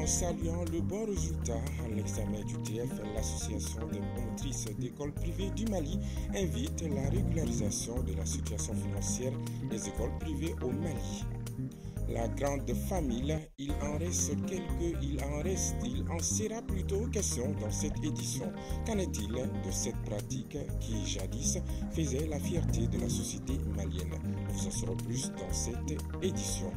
En saluant le bon résultat à l'examen du TF, l'association des promotrices d'écoles privées du Mali invite la régularisation de la situation financière des écoles privées au Mali. La grande famille, il en sera plutôt question dans cette édition. Qu'en est-il de cette pratique qui jadis faisait la fierté de la société malienne? Vous en saurez plus dans cette édition.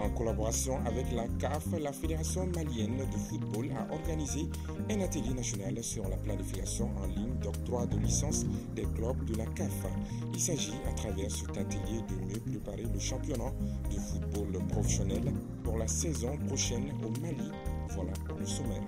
En collaboration avec la CAF, la Fédération malienne de football a organisé un atelier national sur la planification en ligne d'octroi de licence des clubs de la CAF. Il s'agit à travers cet atelier de mieux préparer le championnat de football professionnel pour la saison prochaine au Mali. Voilà pour le sommaire.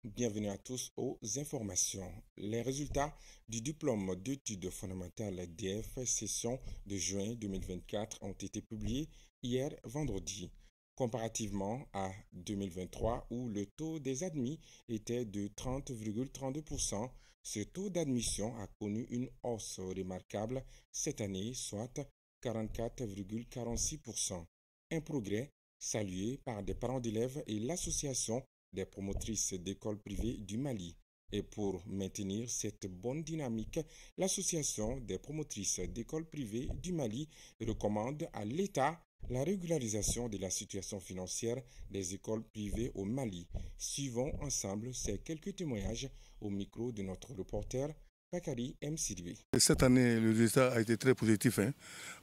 Bienvenue à tous aux informations. Les résultats du diplôme d'études fondamentales DF session de juin 2024 ont été publiés hier vendredi. Comparativement à 2023 où le taux des admis était de 30,32%, ce taux d'admission a connu une hausse remarquable cette année, soit 44,46%. Un progrès salué par des parents d'élèves et l'association des promotrices d'écoles privées du Mali. Et pour maintenir cette bonne dynamique, l'association des promotrices d'écoles privées du Mali recommande à l'État la régularisation de la situation financière des écoles privées au Mali. Suivons ensemble ces quelques témoignages au micro de notre reporter Bakary M. Sidibé. Cette année, le résultat a été très positif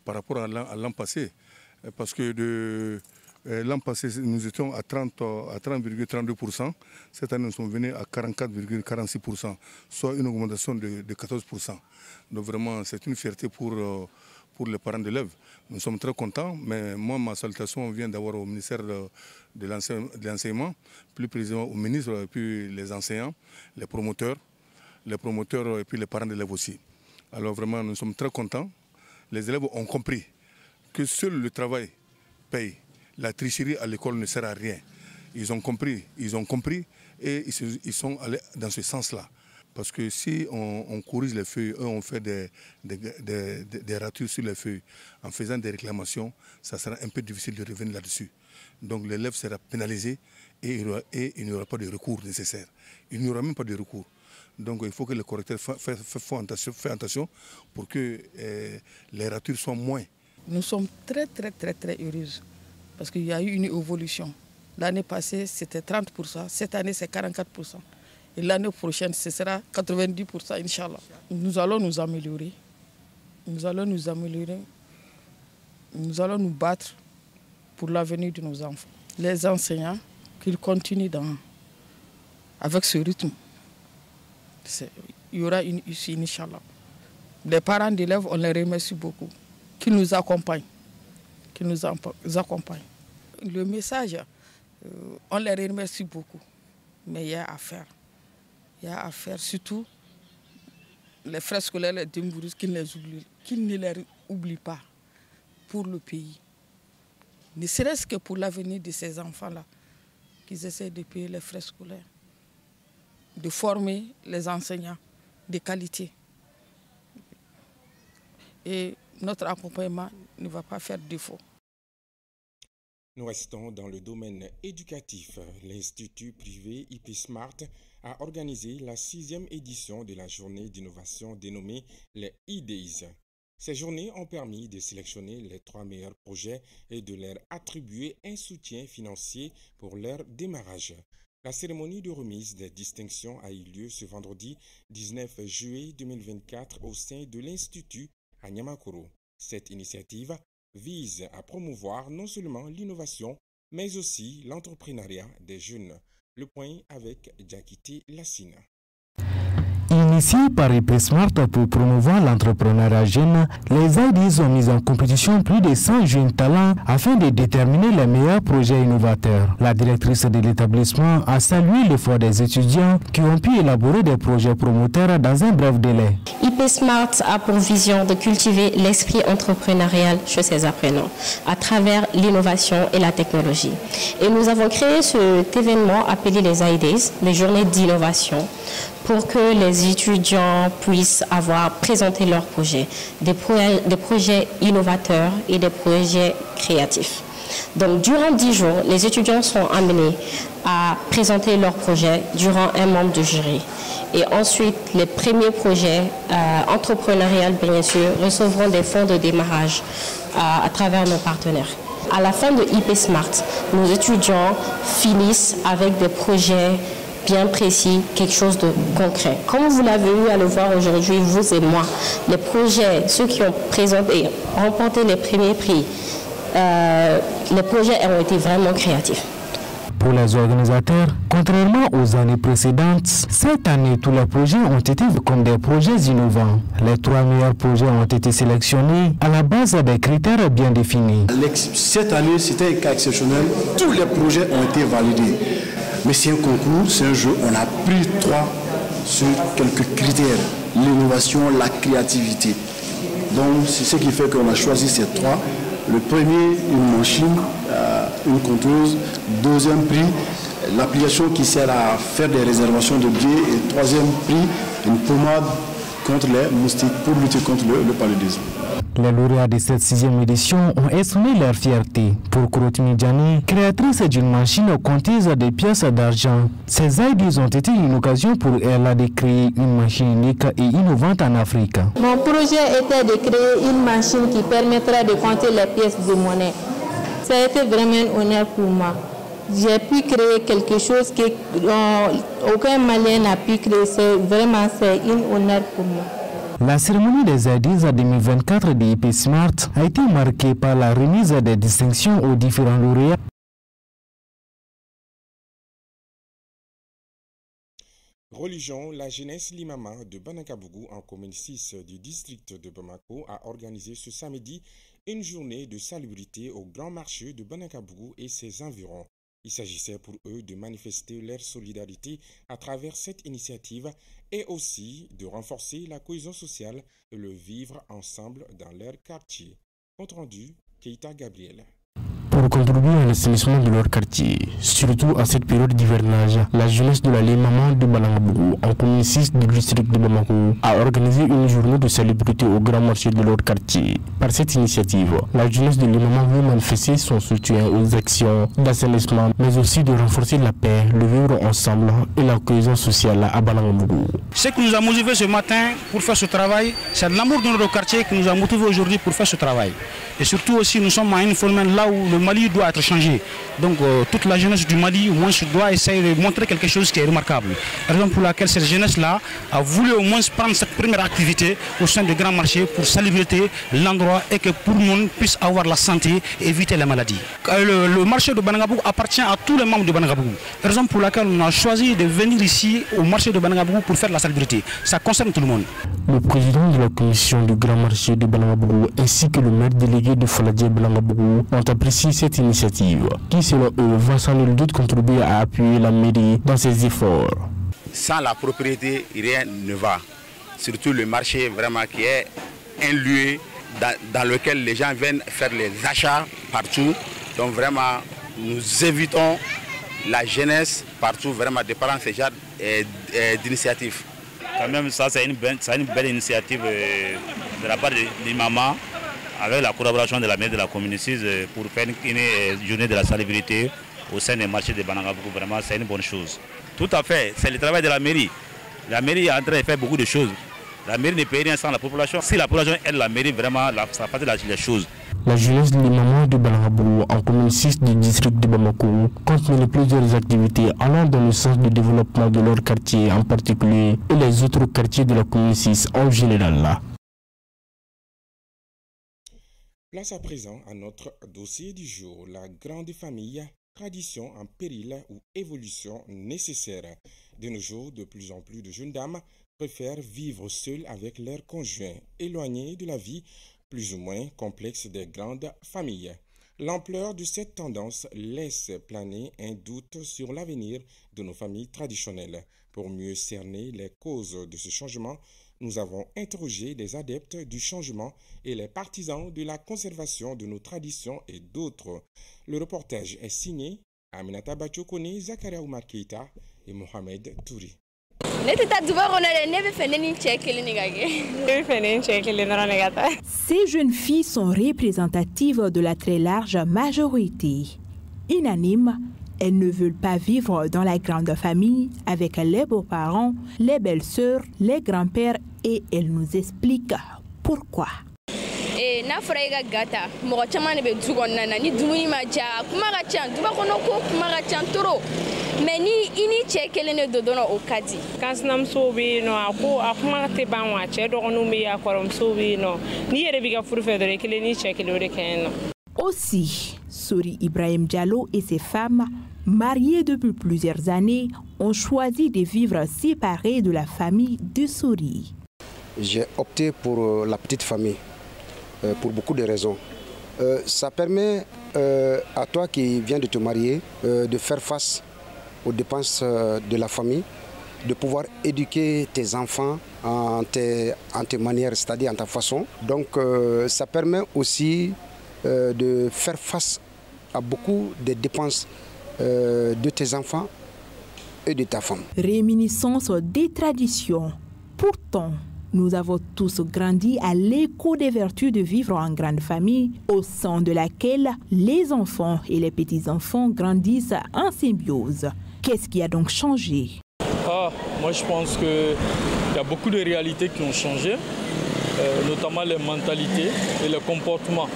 par rapport à l'an passé, parce que l'an passé, nous étions à 30,32%. Cette année, nous sommes venus à 44,46%, soit une augmentation de 14%. Donc vraiment, c'est une fierté pour les parents d'élèves. Nous sommes très contents, mais moi, ma salutation vient d'avoir au ministère de l'enseignement, plus précisément au ministre, et puis les enseignants, les promoteurs et puis les parents d'élèves aussi. Alors vraiment, nous sommes très contents. Les élèves ont compris que seul le travail paye. La tricherie à l'école ne sert à rien. Ils ont compris et ils sont allés dans ce sens-là. Parce que si on corrige les feuilles, on fait des ratures sur les feuilles, en faisant des réclamations, ça sera un peu difficile de revenir là-dessus. Donc l'élève sera pénalisé et il n'y aura pas de recours nécessaire. Il n'y aura même pas de recours. Donc il faut que les correcteurs fassent attention pour que les ratures soient moins. Nous sommes très heureux. Parce qu'il y a eu une évolution. L'année passée, c'était 30%. Cette année, c'est 44%. Et l'année prochaine, ce sera 90%, Inch'Allah. Nous allons nous améliorer. Nous allons nous battre pour l'avenir de nos enfants. Les enseignants, qu'ils continuent avec ce rythme. Il y aura une issue, Inch'Allah. Les parents d'élèves, on les remercie beaucoup. Qu'ils nous accompagnent. Le message, on les remercie beaucoup, mais il y a à faire. Il y a à faire, surtout les frais scolaires, les Dembourous, qu'ils ne les oublient pas pour le pays. Ne serait-ce que pour l'avenir de ces enfants-là, qu'ils essaient de payer les frais scolaires, de former les enseignants de qualité. Et notre accompagnement ne va pas faire défaut. Nous restons dans le domaine éducatif. L'Institut privé IP Smart a organisé la 6e édition de la journée d'innovation dénommée les E-Days. Ces journées ont permis de sélectionner les 3 meilleurs projets et de leur attribuer un soutien financier pour leur démarrage. La cérémonie de remise des distinctions a eu lieu ce vendredi 19 juillet 2024 au sein de l'Institut à Niamakoro. Cette initiative vise à promouvoir non seulement l'innovation, mais aussi l'entrepreneuriat des jeunes. Le point avec Diakité Lassina. Initié par IP Smart pour promouvoir l'entrepreneuriat jeune, les IDs ont mis en compétition plus de 100 jeunes talents afin de déterminer les meilleurs projets innovateurs. La directrice de l'établissement a salué l'effort des étudiants qui ont pu élaborer des projets promoteurs dans un bref délai. IP Smart a pour vision de cultiver l'esprit entrepreneurial chez ses apprenants à travers l'innovation et la technologie. Et nous avons créé cet événement appelé les IDs, les journées d'innovation, pour que les étudiants puissent avoir présenté leurs projets, des projets innovateurs et des projets créatifs. Donc, durant 10 jours, les étudiants sont amenés à présenter leurs projets durant un membre de jury. Et ensuite, les premiers projets entrepreneuriaux, bien sûr, recevront des fonds de démarrage à travers nos partenaires. À la fin de IP Smart, nos étudiants finissent avec des projets bien précis, quelque chose de concret. Comme vous l'avez eu à le voir aujourd'hui, vous et moi, les projets, ceux qui ont présenté, remporté les premiers prix, les projets ont été vraiment créatifs. Pour les organisateurs, contrairement aux années précédentes, cette année, tous les projets ont été vus comme des projets innovants. Les 3 meilleurs projets ont été sélectionnés à la base des critères bien définis. Cette année, c'était un cas exceptionnel. Tous les projets ont été validés. Mais c'est un concours, c'est un jeu. On a pris 3 sur quelques critères. L'innovation, la créativité. Donc, c'est ce qui fait qu'on a choisi ces 3. Le premier, une machine, une compteuse. Deuxième prix, l'application qui sert à faire des réservations de billets. Et troisième prix, une pommade contre les moustiques pour lutter contre le paludisme. Les lauréats de cette 6e édition ont exprimé leur fierté. Pour Kurotimi Diani, créatrice d'une machine compteuse de pièces d'argent, ces aides ont été une occasion pour elle de créer une machine unique et innovante en Afrique. Mon projet était de créer une machine qui permettrait de compter les pièces de monnaie. Ça a été vraiment un honneur pour moi. J'ai pu créer quelque chose qu'aucun Malien n'a pu créer. C'est un honneur pour moi. La cérémonie des Aides 2024 de IP Smart a été marquée par la remise des distinctions aux différents lauréats. Religion, la jeunesse Limama de Banakabougou en commune 6 du district de Bamako a organisé ce samedi une journée de salubrité au grand marché de Banakabougou et ses environs. Il s'agissait pour eux de manifester leur solidarité à travers cette initiative et aussi de renforcer la cohésion sociale et le vivre ensemble dans leur quartier. Compte rendu, Keita Gabriel. Pour contribuer à l'assainissement de leur quartier, surtout à cette période d'hivernage, la jeunesse de la Limama de Banakabougou, en commune 6 du district de Bamako, a organisé une journée de salubrité au grand marché de leur quartier. Par cette initiative, la jeunesse de Limama veut manifester son soutien aux actions d'assainissement, mais aussi de renforcer la paix, le vivre ensemble et la cohésion sociale à Banakabougou. Ce qui nous a motivés ce matin pour faire ce travail, c'est l'amour de notre quartier qui nous a motivés aujourd'hui pour faire ce travail. Et surtout aussi, nous sommes à une formule là où le Mali doit être changé. Donc toute la jeunesse du Mali au moins doit essayer de montrer quelque chose qui est remarquable. Raison pour laquelle cette jeunesse-là a voulu au moins prendre cette première activité au sein du grand marché pour salubriter l'endroit et que tout le monde puisse avoir la santé et éviter les maladies. Le marché de Banakabougou appartient à tous les membres de Banakabougou. Raison pour laquelle on a choisi de venir ici au marché de Banakabougou pour faire la salubrité. Ça concerne tout le monde. Le président de la commission du grand marché de Banakabougou ainsi que le maire délégué de Faladje Banakabougou ont apprécié cette initiative qui, selon eux, va sans nul doute contribuer à appuyer la mairie dans ses efforts. Sans la propriété, rien ne va. Surtout le marché vraiment qui est un lieu dans lequel les gens viennent faire les achats partout. Donc vraiment, nous invitons la jeunesse partout vraiment de prendre ce genre d'initiative. Quand même, ça c'est une belle initiative de la part de l'Imama, avec la collaboration de la mairie de la commune 6 pour faire une journée de la salubrité au sein des marchés de Banakabougou. Vraiment, c'est une bonne chose. Tout à fait, c'est le travail de la mairie. La mairie est en train de faire beaucoup de choses. La mairie ne peut rien sans la population. Si la population aide la mairie, vraiment, ça facilite les choses. La jeunesse de l'Imama de Banakabougou, en commune 6 du district de Bamako, compte mener plusieurs activités allant dans le sens du développement de leur quartier en particulier et les autres quartiers de la commune 6 en général. Place à présent à notre dossier du jour, la grande famille, tradition en péril ou évolution nécessaire. De nos jours, de plus en plus de jeunes dames préfèrent vivre seules avec leurs conjoints, éloignés de la vie plus ou moins complexe des grandes familles. L'ampleur de cette tendance laisse planer un doute sur l'avenir de nos familles traditionnelles. Pour mieux cerner les causes de ce changement, nous avons interrogé des adeptes du changement et les partisans de la conservation de nos traditions et d'autres. Le reportage est signé Aminata Bachokone, Zakaria Oumar Keita et Mohamed Touri. Ces jeunes filles sont représentatives de la très large majorité. Unanimes, elles ne veulent pas vivre dans la grande famille avec les beaux-parents, les belles-sœurs, les grands-pères et elles nous expliquent pourquoi. N'a fɔra I ka gata mɔgɔ caman de bɛ du kɔnɔna na ni dumuni ma diya kuma ka ca duba kɔnɔ ko kuma ka ca trop mais ni I ni cɛ kelen de don dɔrɔn o ka di. Kansinamusow bɛ yen nɔ a ko a kuma tɛ ban wa cɛ dɔgɔninw bɛ yen a kɔrɔmusow bɛ yen nɔ n'i yɛrɛ b'i ka furu fɛ dɔrɔn I kelen ni cɛ kelen o de ka ɲi nɔ. Aussi, Sori Ibrahim Diallo et ses femmes, mariées depuis plusieurs années, ont choisi de vivre séparées de la famille de Sori. J'ai opté pour la petite famille. Pour beaucoup de raisons. Ça permet à toi qui viens de te marier de faire face aux dépenses de la famille, de pouvoir éduquer tes enfants en tes manières, c'est-à-dire en ta façon. Donc ça permet aussi de faire face à beaucoup de dépenses de tes enfants et de ta femme. Réminiscence des traditions. Pourtant, nous avons tous grandi à l'écho des vertus de vivre en grande famille, au sein de laquelle les enfants et les petits-enfants grandissent en symbiose. Qu'est-ce qui a donc changé? Moi je pense qu'il y a beaucoup de réalités qui ont changé, notamment les mentalités et les comportements.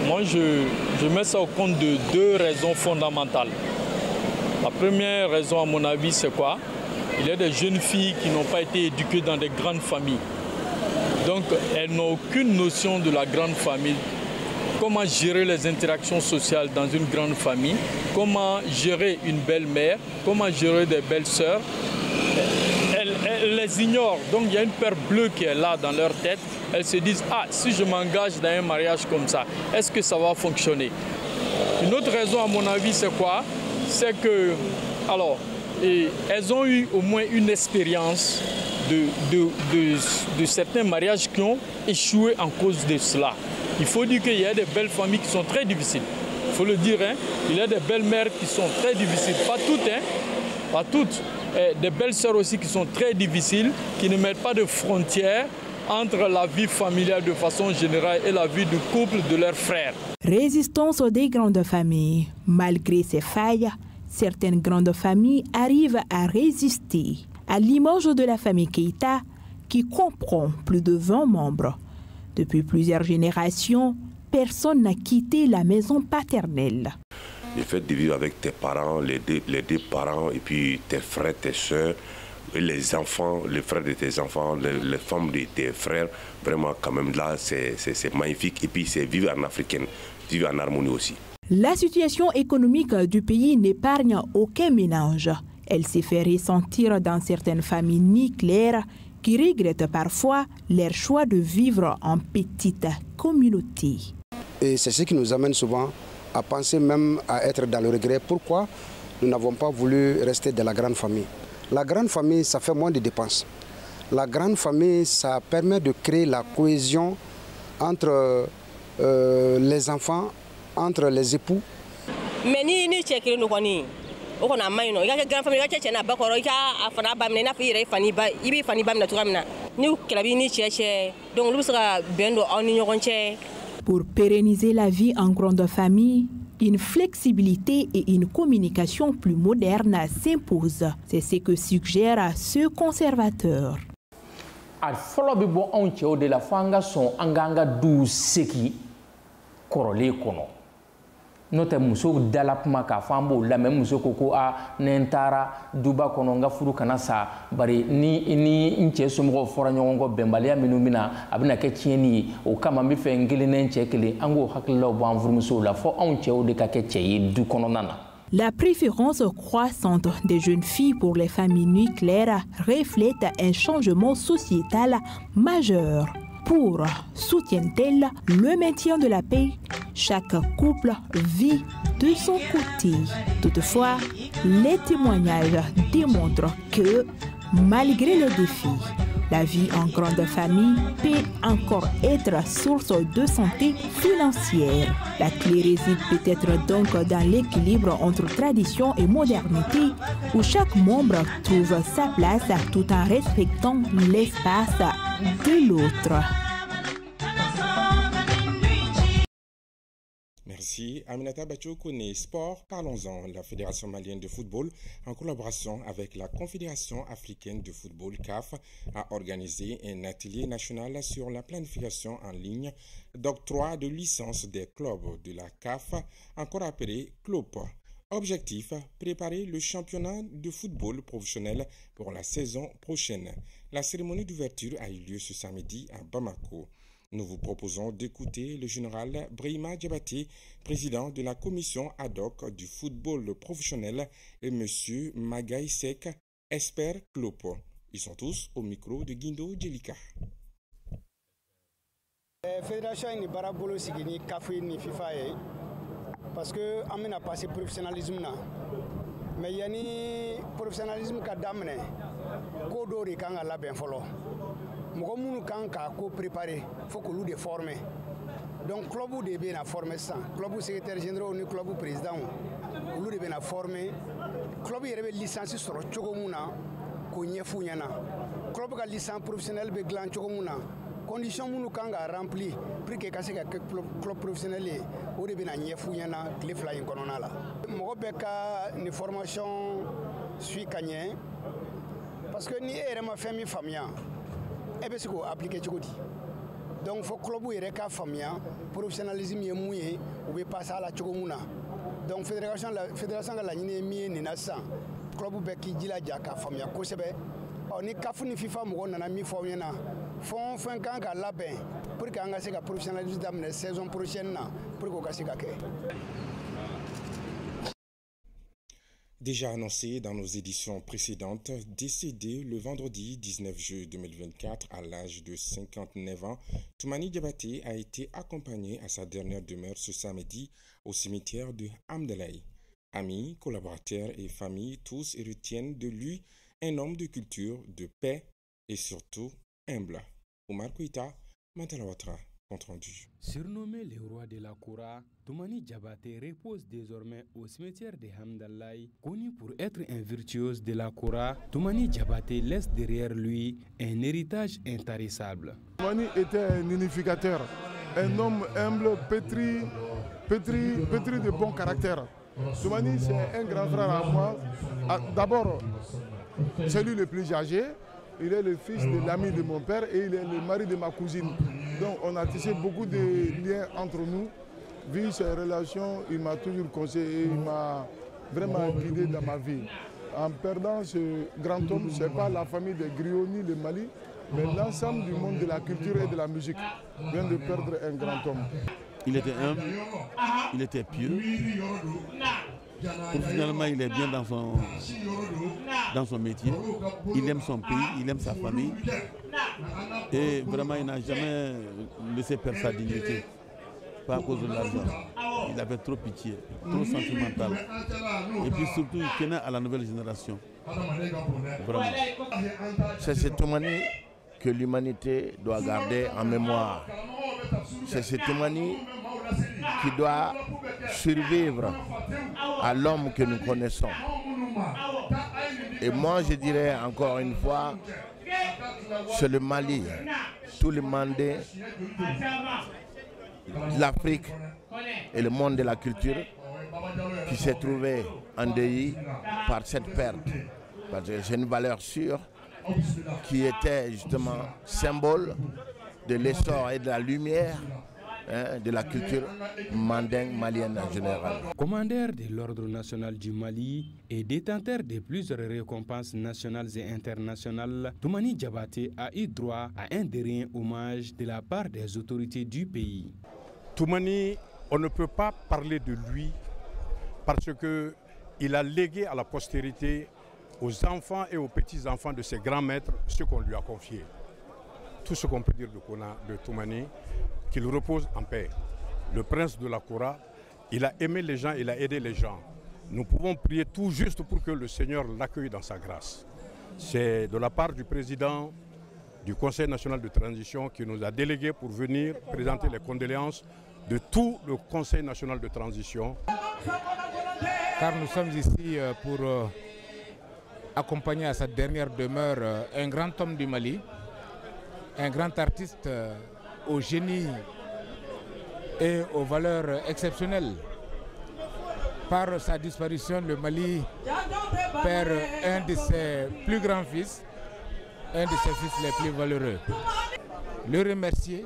Moi je mets ça au compte de deux raisons fondamentales. La première raison à mon avis c'est quoi? Il y a des jeunes filles qui n'ont pas été éduquées dans des grandes familles. Donc, elles n'ont aucune notion de la grande famille. Comment gérer les interactions sociales dans une grande famille? Comment gérer une belle-mère? Comment gérer des belles-sœurs? Elles les ignorent. Donc, il y a une peur bleue qui est là dans leur tête. Elles se disent, ah, si je m'engage dans un mariage comme ça, est-ce que ça va fonctionner? Une autre raison, à mon avis, c'est quoi? C'est que, alors, et elles ont eu au moins une expérience de certains mariages qui ont échoué en cause de cela. Il faut dire qu'il y a des belles familles qui sont très difficiles. Il faut le dire, hein? Il y a des belles-mères qui sont très difficiles. Pas toutes, hein? Pas toutes. Et des belles-sœurs aussi qui sont très difficiles, qui ne mettent pas de frontières entre la vie familiale de façon générale et la vie du couple de leurs frères. Résistance des grandes familles. Malgré ces failles, certaines grandes familles arrivent à résister, à l'image de la famille Keïta qui comprend plus de 20 membres. Depuis plusieurs générations, personne n'a quitté la maison paternelle. Le fait de vivre avec tes parents, les deux parents, et puis tes frères, tes soeurs, et les enfants, les frères de tes enfants, les femmes de tes frères, vraiment quand même là, c'est magnifique. Et puis c'est vivre en africaine, vivre en harmonie aussi. La situation économique du pays n'épargne aucun ménage. Elle s'est fait ressentir dans certaines familles nucléaires qui regrettent parfois leur choix de vivre en petite communauté. Et c'est ce qui nous amène souvent à penser même à être dans le regret. Pourquoi nous n'avons pas voulu rester dans la grande famille? La grande famille, ça fait moins de dépenses. La grande famille, ça permet de créer la cohésion entre les enfants, entre les époux. Mais ni chékiri no koni o kona mai no ya grand famille ya cheche na bakoro ya afana ba mina na fi re fani ba ibi fani ba mina to kamina ni kelabi ni cheche donc lu sera bendo oni nyogonche. Pour pérenniser la vie en grande famille, une flexibilité et une communication plus moderne s'imposent. C'est ce que suggère ce conservateur. A folo bi bo on che o de la fanga son anganga du seki korole kono. Note muso dala kuma ka fambo la même muso koko a nentara duba kono nga furu kana sa bari ni nche somgo fora nyongo bembalia minumina abina ke tieni o kama mi fe ngeli nenche kele ango haklo bo anvuru muso la fo on che o de ka ke chei du kono nana. La préférence croissante des jeunes filles pour les familles nucléaires reflète un changement sociétal majeur. Pour, soutiennent-elles, le maintien de la paix, chaque couple vit de son côté. Toutefois, les témoignages démontrent que, malgré les défis, La vie en grande famille peut encore être source de santé financière. La clé réside peut-être donc dans l'équilibre entre tradition et modernité, où chaque membre trouve sa place tout en respectant l'espace de l'autre. Merci. Aminata Batchoukouné, sport, parlons-en. La Fédération malienne de football, en collaboration avec la Confédération africaine de football, CAF, a organisé un atelier national sur la planification en ligne d'octroi de licence des clubs de la CAF, encore appelé CLOP. Objectif, préparer le championnat de football professionnel pour la saison prochaine. La cérémonie d'ouverture a eu lieu ce samedi à Bamako. Nous vous proposons d'écouter le général Brahima Diabaté, président de la commission ad hoc du football professionnel, et M. Magaï Sek, expert CLOP. Ils sont tous au micro de Guindo Djelika. La fédération est barabolo sigini café ni FIFA parce que on a passé professionnalisme na mais yani professionnalisme ka damne ko do ri kan la ben folo mɔgɔ minnu kan k'a ko préparer faut k'olu de former donc club de bɛ na former sisan club secrétaire général ni club président olu de bɛ na former club yɛrɛ bɛ licence sɔrɔ cogo min na k'o ɲɛf'u ɲɛna club ka licence professionnelle bɛ dilan cogo min na condition minnu kan ka remplir pour que ka se ka kɛ club professionnel ye o de bɛ na ɲɛf'u ɲɛna tile fila in kɔnɔna la mɔgɔ bɛɛ ka ni formation suit ka ɲɛ parce que ni e yɛrɛ ma fɛn min faamuya e bɛ se k'o appliquer cogo di donc fo club yɛrɛ ka faamuya professionnalisme ye mun ye u bɛ passer a la cogo min na donc fédération ka laɲini ye min ye nin na sisan club bɛɛ k'i jilaja k'a faamuya kosɛbɛ ni CAF ni FIFA mɔgɔ nana min fɔ aw ɲɛna fɛn o fɛn kan ka labɛn pour que an ka se ka professionnalisme daminɛ saison prochaine na pour que o ka se ka kɛ. Déjà annoncé dans nos éditions précédentes, décédé le vendredi 19 juillet 2024 à l'âge de 59 ans, Toumani Diabaté a été accompagné à sa dernière demeure ce samedi au cimetière de Hamdalaï. Amis, collaborateurs et familles, tous retiennent de lui un homme de culture, de paix et surtout humble. Omar Kouita, Mantalawatra. Surnommé le roi de la Koura, Toumani Diabaté repose désormais au cimetière de Hamdalaï. Connu pour être un virtuose de la Koura, Toumani Diabaté laisse derrière lui un héritage intarissable. Toumani était un unificateur, un homme humble, pétri de bon caractère. Toumani, c'est un grand frère à moi. D'abord, c'est lui le plus âgé. Il est le fils de l'ami de mon père et il est le mari de ma cousine. Donc on a tissé beaucoup de liens entre nous. Vu ces relations, il m'a toujours conseillé, il m'a vraiment guidé dans ma vie. En perdant ce grand homme, ce n'est pas la famille des griots ni le Mali, mais l'ensemble du monde de la culture et de la musique vient de perdre un grand homme. Il était humble, il était pieux. Professionnellement, il est bien dans son métier. Il aime son pays, il aime sa famille. Et vraiment, il n'a jamais laissé perdre sa dignité. Pas à cause de l'argent. Il avait trop pitié, trop sentimental. Et puis surtout, il tenait à la nouvelle génération. Vraiment. C'est cette Toumani que l'humanité doit garder en mémoire. C'est cette Toumani qui doit survivre à l'homme que nous connaissons. Et moi, je dirais encore une fois, c'est le Mali, tout le Mandé, l'Afrique et le monde de la culture qui s'est trouvé endeuillé par cette perte. Parce que c'est une valeur sûre qui était justement symbole de l'essor et de la lumière de la culture mandingue malienne en général. Commandeur de l'Ordre national du Mali et détenteur de plusieurs récompenses nationales et internationales, Toumani Diabaté a eu droit à un dernier hommage de la part des autorités du pays. Toumani, on ne peut pas parler de lui parce qu'il a légué à la postérité, aux enfants et aux petits-enfants de ses grands maîtres, ce qu'on lui a confié. Tout ce qu'on peut dire de Toumani, qu'il repose en paix. Le prince de la Koura, il a aimé les gens, il a aidé les gens. Nous pouvons prier tout juste pour que le Seigneur l'accueille dans sa grâce. C'est de la part du président du Conseil national de transition qui nous a délégués pour venir présenter les condoléances de tout le Conseil national de transition. Car nous sommes ici pour accompagner à sa dernière demeure un grand homme du Mali, un grand artiste au génie et aux valeurs exceptionnelles. Par sa disparition, le Mali perd un de ses plus grands fils, un de ses fils les plus valeureux. Le remercier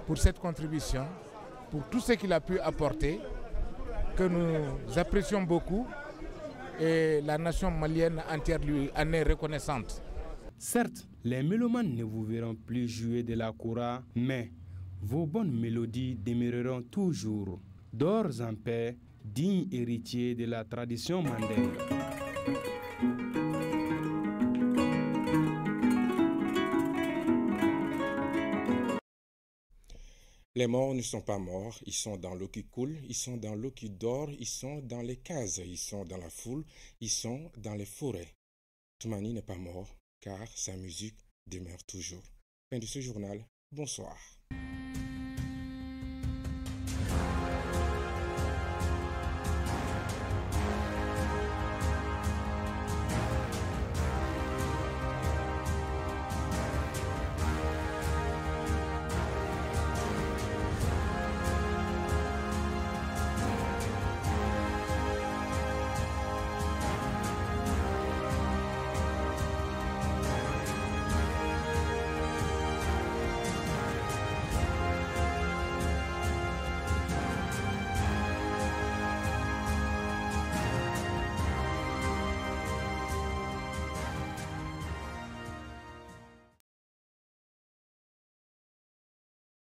pour cette contribution, pour tout ce qu'il a pu apporter, que nous apprécions beaucoup et la nation malienne entière lui en est reconnaissante. Certes, les mélomanes ne vous verront plus jouer de la koura, mais vos bonnes mélodies demeureront toujours d'ores en paix, dignes héritiers de la tradition mandingue. Les morts ne sont pas morts, ils sont dans l'eau qui coule, ils sont dans l'eau qui dort, ils sont dans les cases, ils sont dans la foule, ils sont dans les forêts. Toumani n'est pas mort, car sa musique demeure toujours. Fin de ce journal, bonsoir.